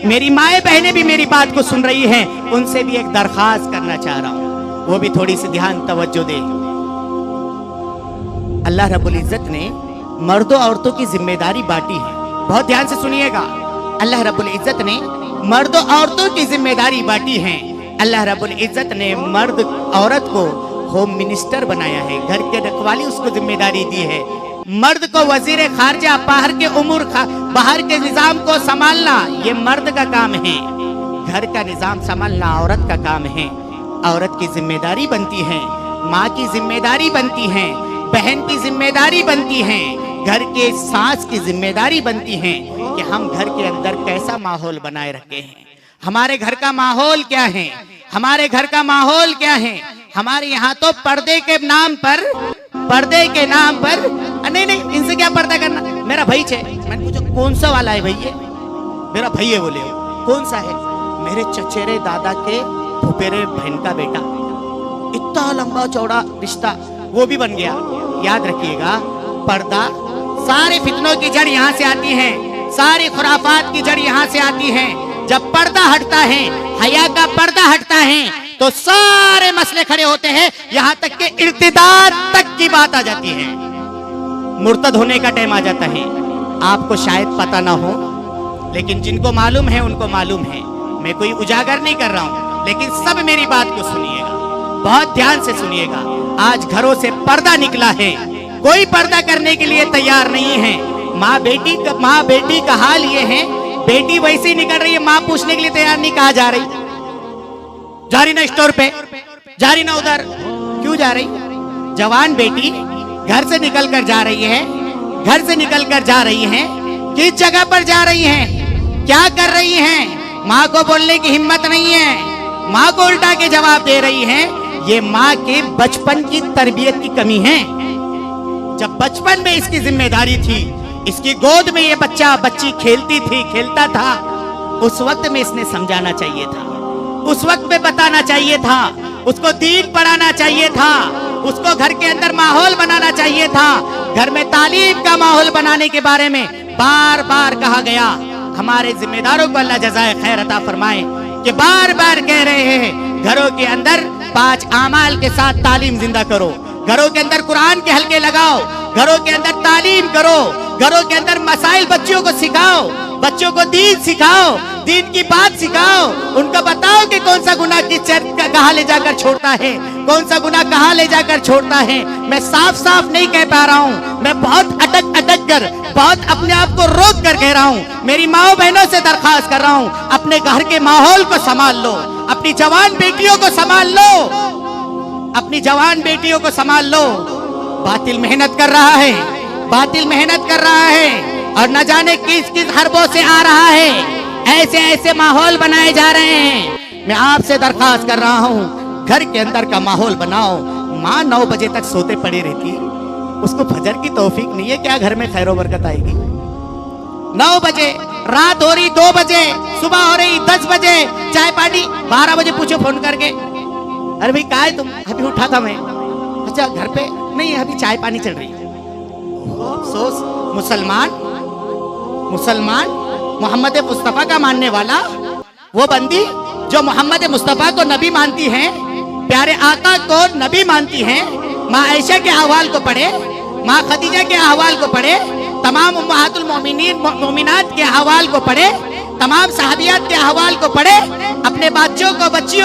میری مائیں بہنیں بھی میری بات کو سن رہی ہیں، ان سے بھی ایک درخواست کرنا چاہ رہا ہوں، وہ بھی تھوڑی سی دھیان توجہ دے۔ اللہ رب العزت نے مردوں عورتوں کی ذمہ داری بانٹی ہے، بہت دھیان سے سنیے گا۔ اللہ رب العزت نے مردوں عورتوں کی ذمہ داری بانٹی ہے۔ اللہ رب العزت نے مرد عورت کو ہوم منسٹر بنایا ہے، گھر کے رکھوالی اس کو ذمہ داری دی ہے۔ مرد کو وزیر خارجہ، باہر کے امور، باہر کے نظام کو سنبھالنا یہ مرد کا کام ہے، گھر کا نظام سنبھالنا عورت کا کام ہے۔ عورت کی ذمہ داری بنتی ہے، ماں کی ذمہ داری بنتی ہے، بہن کی ذمہ داری بنتی ہے، گھر کے ساس کی ذمہ داری بنتی ہے کہ ہم گھر کے اندر کیسا ماحول بنائے رکھے ہیں۔ ہمارے گھر کا ماحول کیا ہے؟ ہمارے گھر کا ماحول کیا ہے؟ ہمارے یہاں تو پردے کے نام پر نہیں ان سے کیا پردہ کرنا؟ میرا بھائی چھے، میں نے پوچھا کون سا والا ہے بھائی؟ میرا بھائی ہے، بولے کون سا ہے؟ میرے چچیرے دادا کے پھپھیرے بہن کا بیٹا، اتنا لمبا چوڑا رشتہ وہ بھی بن گیا۔ یاد رکھیے گا، پردہ، سارے فتنوں کی جڑ یہاں سے آتی ہے، ساری خرافات کی جڑ یہاں سے آتی ہے۔ جب پردہ ہٹتا ہے، حیا کا پردہ ہٹتا ہے تو سارے مسئلے کھڑے ہوتے ہیں، یہاں تک کہ ارتداد تک کی بات آ جاتی ہے، مرتد ہونے کا ٹائم آ جاتا ہے۔ آپ کو شاید پتہ نہ ہو، لیکن جن کو معلوم ہے ان کو معلوم ہے، میں کوئی اجاگر نہیں کر رہا ہوں، لیکن سب میری بات کو سنیے گا، بہت دھیان سے سنیے گا۔ آج گھروں سے پردہ نکلا ہے، کوئی پردہ کرنے کے لیے تیار نہیں ہے۔ ماں بیٹی کا حال یہ ہے، بیٹی ویسے ہی نکل رہی ہے، ماں پوچھنے کے لیے تیار نہیں، کہاں جا رہی؟ جا رہی نہ اسٹور پہ، جا رہی نہ ادھر، کیوں جا رہی؟ جوان بیٹی گھر سے نکل کر جا رہی ہے، گھر سے نکل کر جا رہی ہیں، کس جگہ پر جا رہی ہیں، کیا کر رہی ہیں؟ ماں کو بولنے کی ہمت نہیں ہے، ماں کو الٹا کے جواب دے رہی ہیں۔ یہ ماں کے بچپن کی تربیت کی کمی ہے۔ جب بچپن میں اس کی ذمہ داری تھی، اس کی گود میں یہ بچی کھیلتی تھی، کھیلتا تھا، اس وقت میں اس نے سمجھانا چاہیے تھا، اس وقت میں بتانا چاہیے تھا، اس کو دین پڑھانا چاہیے تھا، اس کو گھر کے اندر ماحول بنانا چاہیے تھا۔ گھر میں تعلیم کا ماحول بنانے کے بارے میں بار بار کہا گیا۔ ہمارے ذمہ داروں کو اللہ جزائے خیر عطا فرمائے کہ بار بار کہہ رہے ہیں، گھروں کے اندر 5 اعمال کے ساتھ تعلیم زندہ کرو، گھروں کے اندر قرآن کے حلقے لگاؤ، گھروں کے اندر تعلیم کرو، گھروں کے اندر مسائل بچوں کو سکھاؤ، بچوں کو دین سکھاؤ، دین کی بات سکھاؤ، ان کو بتاؤ کہ کون سا گناہ کہاں لے جا کر چھوڑتا ہے، کون سا گناہ کہاں لے جا کر چھوڑتا ہے۔ میں صاف نہیں کہہ پا رہا ہوں، میں بہت اٹک کر، بہت اپنے آپ کو روک کر کہہ رہا ہوں۔ میری ماؤں بہنوں سے درخواست کر رہا ہوں، اپنے گھر کے ماحول کو سنبھال لو، اپنی جوان بیٹیوں کو سنبھال لو، اپنی جوان بیٹیوں کو سنبھال لو۔ باطل محنت کر رہا ہے، باطل محنت کر رہا ہے، اور نہ جانے کس حربوں سے آ رہا ہے، ایسے ماحول بنائے جا رہے ہیں۔ میں آپ سے درخواست کر رہا ہوں، گھر کے اندر کا ماحول بناؤ۔ ماں 9 بجے تک سوتے پڑی رہتی، اس کو فجر کی توفیق نہیں ہے، کیا گھر میں خیر و برکت آئے گی؟ 9 بجے رات ہو رہی، 2 بجے صبح ہو رہی، 10 بجے چائے پانی، 12 بجے پوچھو فون کر کے، ارے بھائی کہاں ہے تم؟ ابھی اٹھا تھا میں، اچھا گھر پہ نہیں، ابھی چائے پانی چل رہی ہے۔ افسوس، مسلمان محمد مصطفیٰ کا ماننے والا، وہ بندی جو محمد مصطفیٰ کو نبی مانتی ہیں، پیارے آقا کو نبی مانتی ہیں، ماں عائشہ کے احوال کو پڑھے، ماں خدیجہ کے احوال کو پڑھے، تمام امہات المومنات کے احوال کو پڑھے، تمام صحابیات کے احوال کو پڑھے، اپنے بچیوں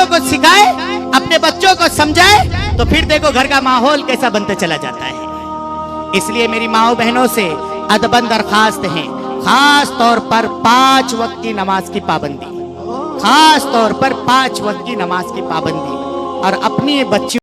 کو سکھائے، اپنے بچوں کو سمجھائے، تو پھر دیکھو گھر کا ماحول کیسا بنتا چلا جاتا ہے۔ اس لیے میری ماؤں بہنوں سے ادباً درخواست ہے، خاص طور پر 5 وقت کی نماز کی پابندی، خاص طور پر 5 وقت کی نماز کی پابندی، اور اپنی بچیوں